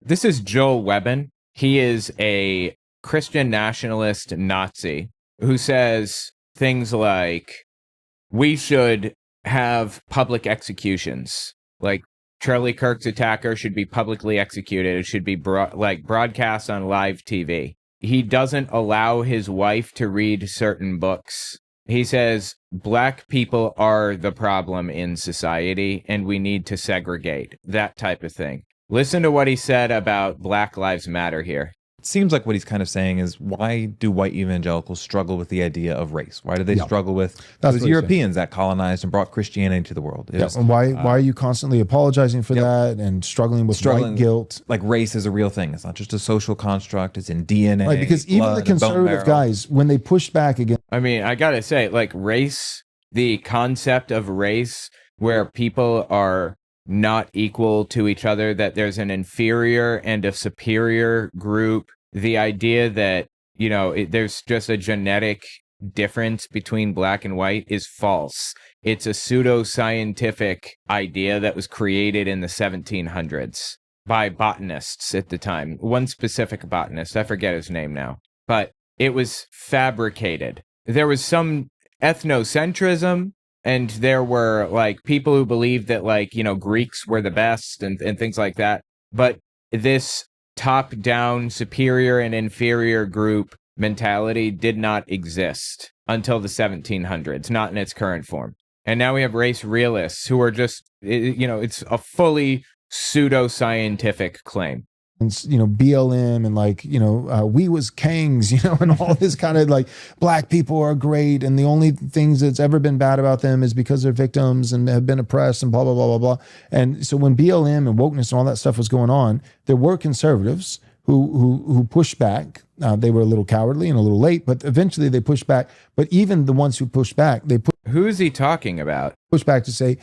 This is Joel Webbn. He is a Christian nationalist Nazi who says things like, we should have public executions. Like, Charlie Kirk's attacker should be publicly executed. It should be broadcast on live TV. He doesn't allow his wife to read certain books. He says black people are the problem in society and we need to segregate, that type of thing. Listen to what he said about Black Lives Matter here. It seems like what he's kind of saying is, why do white evangelicals struggle with the idea of race? Why do they struggle with those Europeans that colonized and brought Christianity to the world? And why are you constantly apologizing for that and struggling with white guilt? Like, race is a real thing. It's not just a social construct. It's in DNA. Right, because even the conservative guys, when they push back against... I mean, I gotta say, like, race, the concept of race where people are not equal to each other, that there's an inferior and a superior group, the idea that, you know, there's just a genetic difference between black and white is false. It's a pseudo-scientific idea that was created in the 1700s by botanists at the time. One specific botanist, I forget his name now, but it was fabricated. There was some ethnocentrism, and there were, like, people who believed that, like, you know, Greeks were the best and things like that. But this top-down superior and inferior group mentality did not exist until the 1700s, not in its current form. And now we have race realists who are just, you know, it's a fully pseudo-scientific claim. And, you know, BLM and, like, you know, we was kings, you know, and all this kind of, like, black people are great and the only things that's ever been bad about them is because they're victims and have been oppressed and blah, blah, blah, blah, blah. And so when BLM and wokeness and all that stuff was going on, there were conservatives who pushed back. They were a little cowardly and a little late, but eventually they pushed back. But even the ones who pushed back, Who is he talking about? Pushed back to say,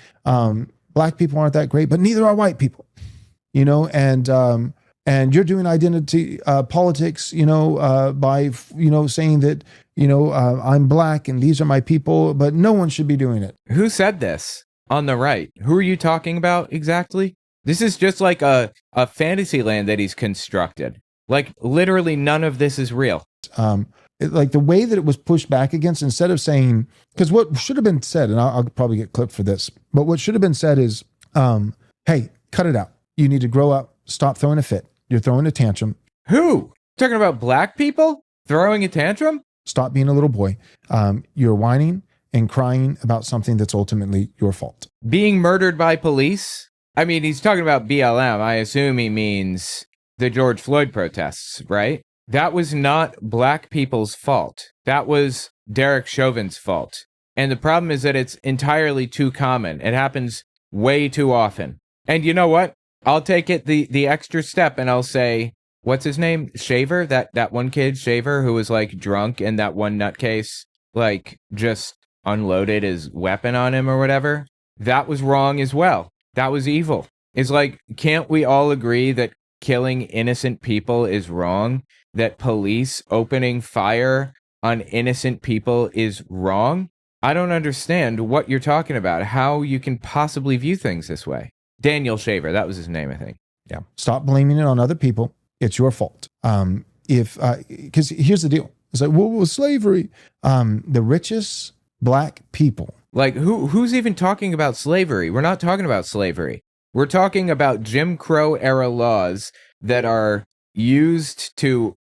black people aren't that great, but neither are white people, you know, and you're doing identity politics, you know, by, you know, saying that, you know, I'm black and these are my people, but no one should be doing it. Who said this on the right? Who are you talking about exactly? This is just like a fantasy land that he's constructed. Like, literally none of this is real. Like the way that it was pushed back against, instead of saying, because what should have been said, and I'll probably get clipped for this, but what should have been said is, hey, cut it out. You need to grow up. Stop throwing a fit. You're throwing a tantrum. Who? Talking about black people throwing a tantrum? Stop being a little boy. You're whining and crying about something that's ultimately your fault. Being murdered by police? I mean, he's talking about BLM. I assume he means the George Floyd protests, right? That was not black people's fault. That was Derek Chauvin's fault. And the problem is that it's entirely too common. It happens way too often. And you know what? I'll take it the extra step and I'll say, what's his name? Shaver? That one kid, Shaver, who was, like, drunk and that one nutcase, like, just unloaded his weapon on him or whatever. That was wrong as well. That was evil. It's like, can't we all agree that killing innocent people is wrong? That police opening fire on innocent people is wrong? I don't understand what you're talking about, how you can possibly view things this way. Daniel Shaver, that was his name, I think. Yeah. Stop blaming it on other people. It's your fault. Because here's the deal. It's like, what was slavery? The richest black people. Like, who's even talking about slavery? We're not talking about slavery. We're talking about Jim Crow era laws that were used to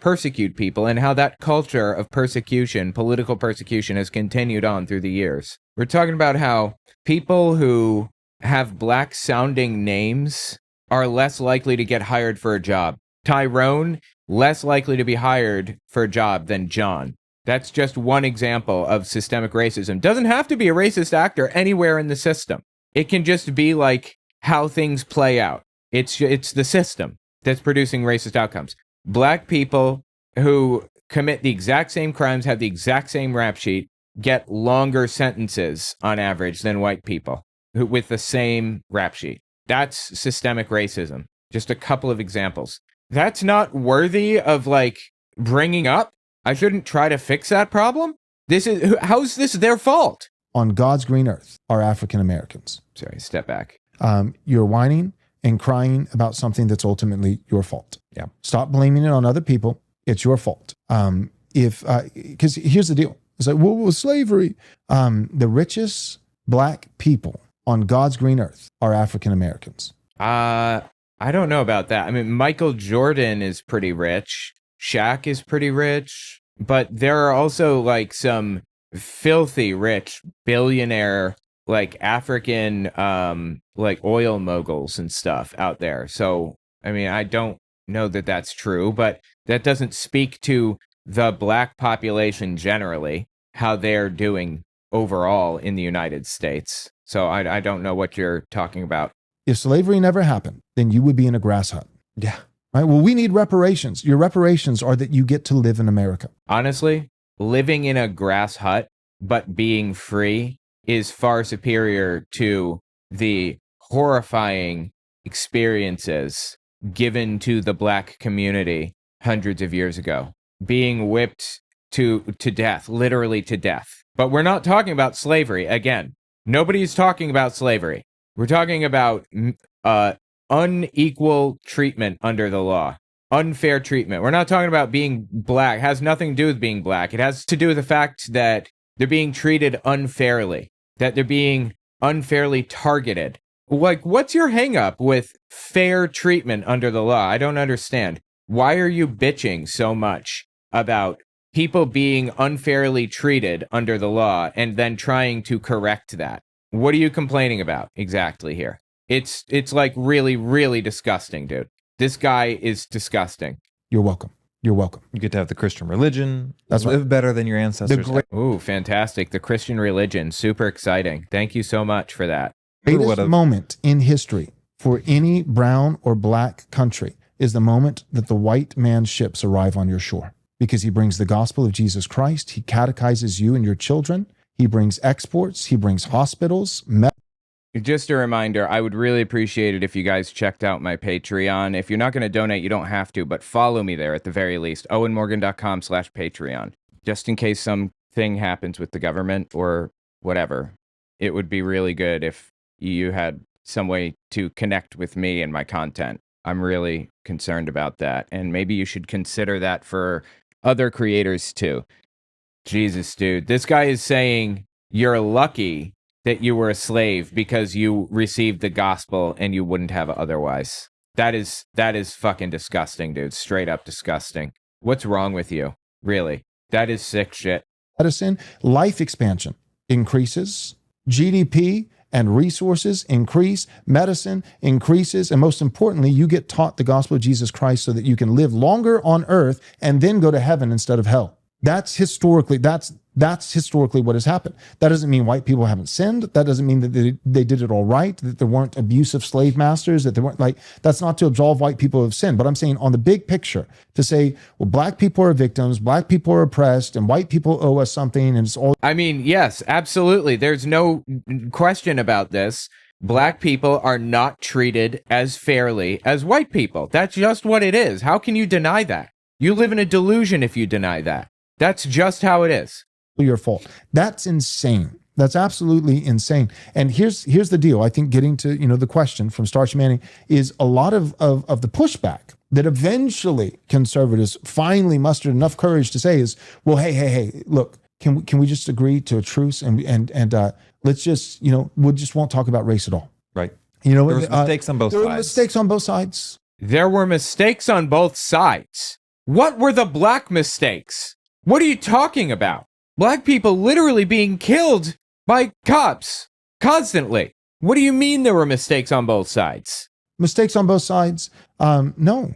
persecute people, and how that culture of persecution, political persecution, has continued on through the years. We're talking about how people who have black sounding names are less likely to get hired for a job. Tyrone, less likely to be hired for a job than John. That's just one example of systemic racism. Doesn't have to be a racist actor anywhere in the system. It can just be like how things play out. It's the system that's producing racist outcomes. Black people who commit the exact same crimes, have the exact same rap sheet, get longer sentences on average than white people with the same rap sheet. That's systemic racism. Just a couple of examples. That's not worthy of, like, bringing up. I shouldn't try to fix that problem. How's this their fault? On God's green earth are African Americans. Sorry, step back. You're whining and crying about something that's ultimately your fault. Yeah. Stop blaming it on other people. It's your fault. Because here's the deal. It's like, well, slavery. The richest black people on God's green earth are African Americans. I don't know about that. I mean, Michael Jordan is pretty rich. Shaq is pretty rich. But there are also like some filthy rich billionaire like African like oil moguls and stuff out there. So, I mean, I don't know that that's true, but that doesn't speak to the black population generally, how they're doing overall in the United States. So I don't know what you're talking about. If slavery never happened, then you would be in a grass hut. Yeah. Right? Well, we need reparations. Your reparations are that you get to live in America. Honestly, living in a grass hut but being free is far superior to the horrifying experiences given to the black community hundreds of years ago. Being whipped to death, literally to death. But we're not talking about slavery. Again, nobody's talking about slavery. We're talking about unequal treatment under the law. Unfair treatment. We're not talking about being black. It has nothing to do with being black. It has to do with the fact that they're being treated unfairly, that they're being unfairly targeted. Like, what's your hang up with fair treatment under the law? I don't understand. Why are you bitching so much about people being unfairly treated under the law and then trying to correct that? What are you complaining about exactly here? It's like really, really disgusting, dude. This guy is disgusting. You're welcome. You're welcome. You get to have the Christian religion. That's live right. better than your ancestors. Ooh, fantastic. The Christian religion. Super exciting. Thank you so much for that. Greatest moment in history for any brown or black country is the moment that the white man's ships arrive on your shore, because he brings the gospel of Jesus Christ. He catechizes you and your children. He brings exports. He brings hospitals. Just a reminder, I would really appreciate it if you guys checked out my Patreon. If you're not going to donate, you don't have to, but follow me there at the very least. owenmorgan.com/Patreon. Just in case something happens with the government or whatever. It would be really good if you had some way to connect with me and my content. I'm really concerned about that. And maybe you should consider that for other creators too. Jesus, dude. This guy is saying you're lucky that you were a slave because you received the gospel and you wouldn't have otherwise. That is fucking disgusting, dude. Straight up disgusting. What's wrong with you? Really? That is sick shit. Medicine, life expansion increases, GDP and resources increase, medicine increases, and most importantly, you get taught the gospel of Jesus Christ so that you can live longer on earth and then go to heaven instead of hell. That's historically what has happened. That doesn't mean white people haven't sinned. That doesn't mean that they did it all right, that there weren't abusive slave masters, that there weren't that's not to absolve white people of sin. But I'm saying on the big picture, to say, well, black people are victims, black people are oppressed, and white people owe us something, and it's all. I mean, yes, absolutely. There's no question about this. Black people are not treated as fairly as white people. That's just what it is. How can you deny that? You live in a delusion if you deny that. That's just how it is. Your fault. That's insane. That's absolutely insane. And here's the deal. I think getting to the question from Starch Manning is a lot of the pushback that eventually conservatives finally mustered enough courage to say is, well, hey, look, can we just agree to a truce and let's just we just won't talk about race at all. Right. There was mistakes on both sides. There were mistakes on both sides. There were mistakes on both sides. What were the black mistakes? What are you talking about? Black people literally being killed by cops constantly. What do you mean there were mistakes on both sides? Mistakes on both sides? No.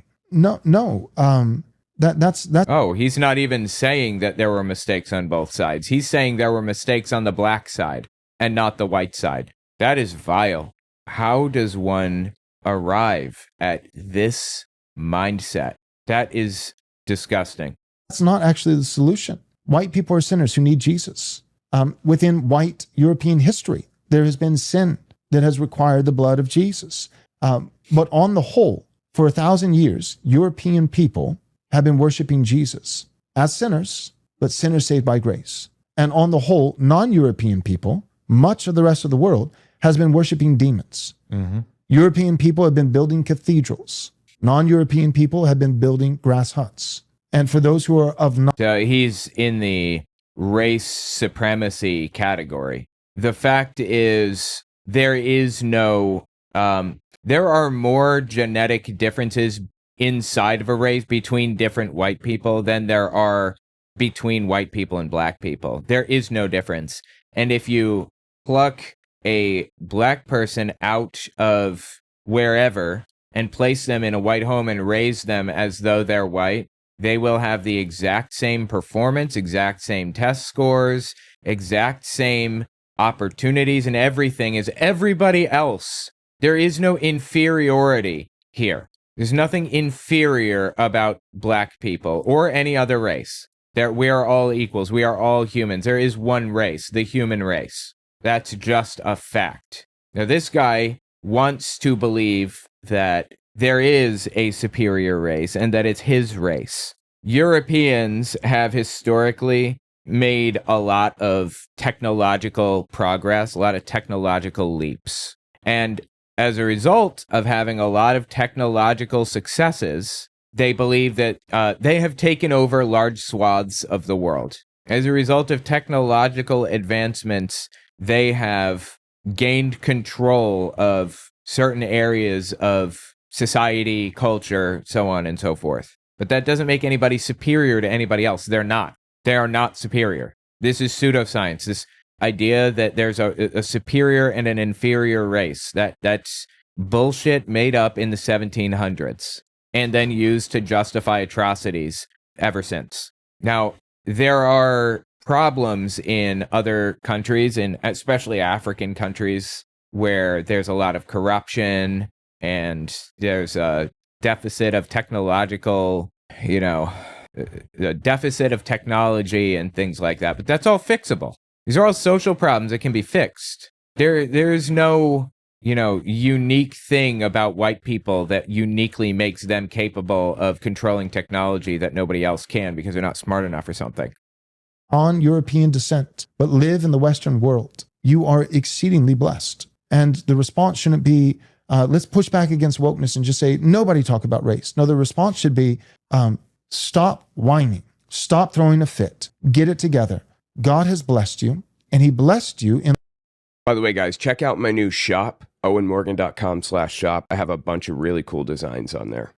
That's. Oh, he's not even saying that there were mistakes on both sides. He's saying there were mistakes on the black side and not the white side. That is vile. How does one arrive at this mindset? That is disgusting. That's not actually the solution. White people are sinners who need Jesus. Within white European history, there has been sin that has required the blood of Jesus. But on the whole, for 1,000 years, European people have been worshiping Jesus as sinners, but sinners saved by grace. And on the whole, non-European people, much of the rest of the world, has been worshiping demons. Mm-hmm. European people have been building cathedrals. Non-European people have been building grass huts. And for those who are of not... So he's in the race supremacy category. The fact is, there is no... there are more genetic differences inside of a race between different white people than there are between white people and black people. There is no difference. And if you pluck a black person out of wherever and place them in a white home and raise them as though they're white, they will have the exact same performance, exact same test scores, exact same opportunities and everything as everybody else. There is no inferiority here. There's nothing inferior about black people or any other race. We are all equals. We are all humans. There is one race, the human race. That's just a fact. Now, this guy wants to believe that there is a superior race and that it's his race. Europeans have historically made a lot of technological progress, a lot of technological leaps. And as a result of having a lot of technological successes, they believe that they have taken over large swaths of the world. As a result of technological advancements, they have gained control of certain areas of society, culture, so on and so forth. But that doesn't make anybody superior to anybody else. They're not. They are not superior. This is pseudoscience. This idea that there's a superior and an inferior race. That's bullshit made up in the 1700s and then used to justify atrocities ever since. Now, there are problems in other countries, and especially African countries, where there's a lot of corruption and there's a deficit of technological, a deficit of technology and things like that. But that's all fixable. These are all social problems that can be fixed. There's no, unique thing about white people that uniquely makes them capable of controlling technology that nobody else can because they're not smart enough or something. On European descent, but live in the Western world, you are exceedingly blessed. And the response shouldn't be, let's push back against wokeness and just say, nobody talk about race. No, the response should be, stop whining, stop throwing a fit, get it together. God has blessed you, and he blessed you in... By the way, guys, check out my new shop, owenmorgan.com/shop. I have a bunch of really cool designs on there.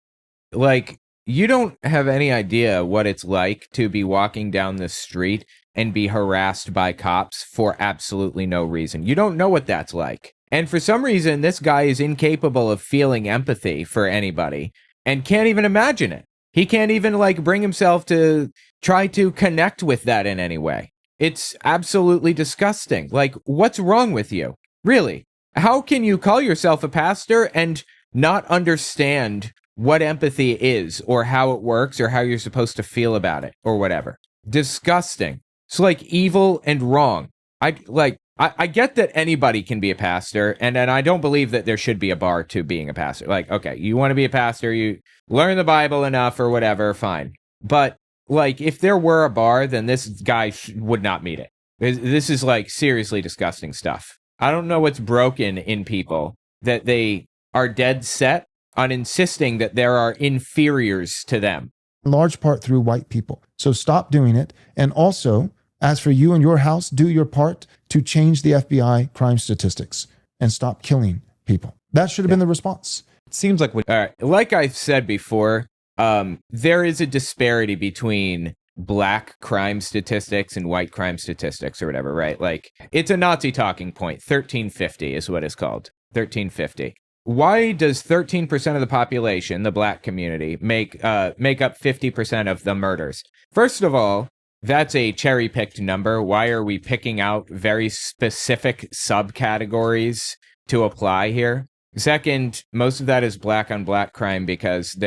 Like, you don't have any idea what it's like to be walking down the street and be harassed by cops for absolutely no reason. You don't know what that's like. And for some reason, this guy is incapable of feeling empathy for anybody and can't even imagine it. He can't even, bring himself to try to connect with that in any way. It's absolutely disgusting. What's wrong with you? Really? How can you call yourself a pastor and not understand what empathy is or how it works or how you're supposed to feel about it or whatever? Disgusting. It's evil and wrong. I get that anybody can be a pastor, and I don't believe that there should be a bar to being a pastor. Okay, you want to be a pastor, you learn the Bible enough or whatever, fine. But if there were a bar, then this guy would not meet it. This is seriously disgusting stuff. I don't know what's broken in people that they are dead set on insisting that there are inferiors to them. In large part through white people. So stop doing it. And also, as for you and your house, do your part to change the FBI crime statistics and stop killing people. That should have been the response. It seems like... All right. Like I've said before, there is a disparity between black crime statistics and white crime statistics or whatever, right? It's a Nazi talking point. 1350 is what it's called. 1350. Why does 13% of the population, the black community, make up 50% of the murders? First of all, that's a cherry-picked number. Why are we picking out very specific subcategories to apply here? Second, most of that is black on black crime because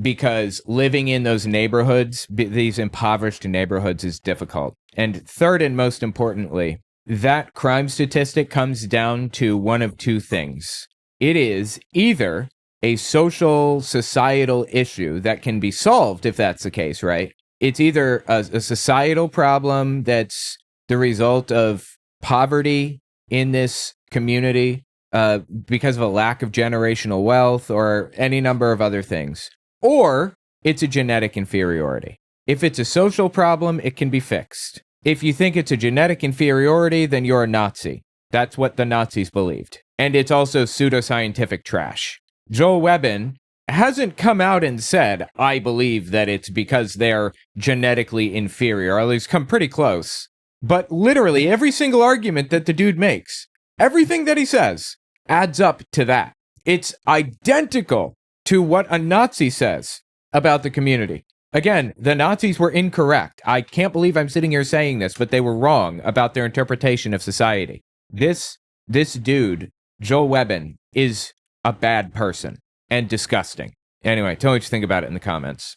because living in those neighborhoods, these impoverished neighborhoods, is difficult. And third, and most importantly, that crime statistic comes down to one of two things. It is either a social, societal issue that can be solved if that's the case, right? It's either a societal problem that's the result of poverty in this community, because of a lack of generational wealth or any number of other things. Or it's a genetic inferiority. If it's a social problem, it can be fixed. If you think it's a genetic inferiority, then you're a Nazi. That's what the Nazis believed. And it's also pseudo-scientific trash. Joel Webbn hasn't come out and said, I believe that it's because they're genetically inferior, or at least come pretty close. But literally every single argument that the dude makes, everything that he says, adds up to that. It's identical to what a Nazi says about the community. Again, the Nazis were incorrect. I can't believe I'm sitting here saying this, but they were wrong about their interpretation of society. This dude, Joel Webbn, is a bad person and disgusting. Anyway, tell me what you think about it in the comments.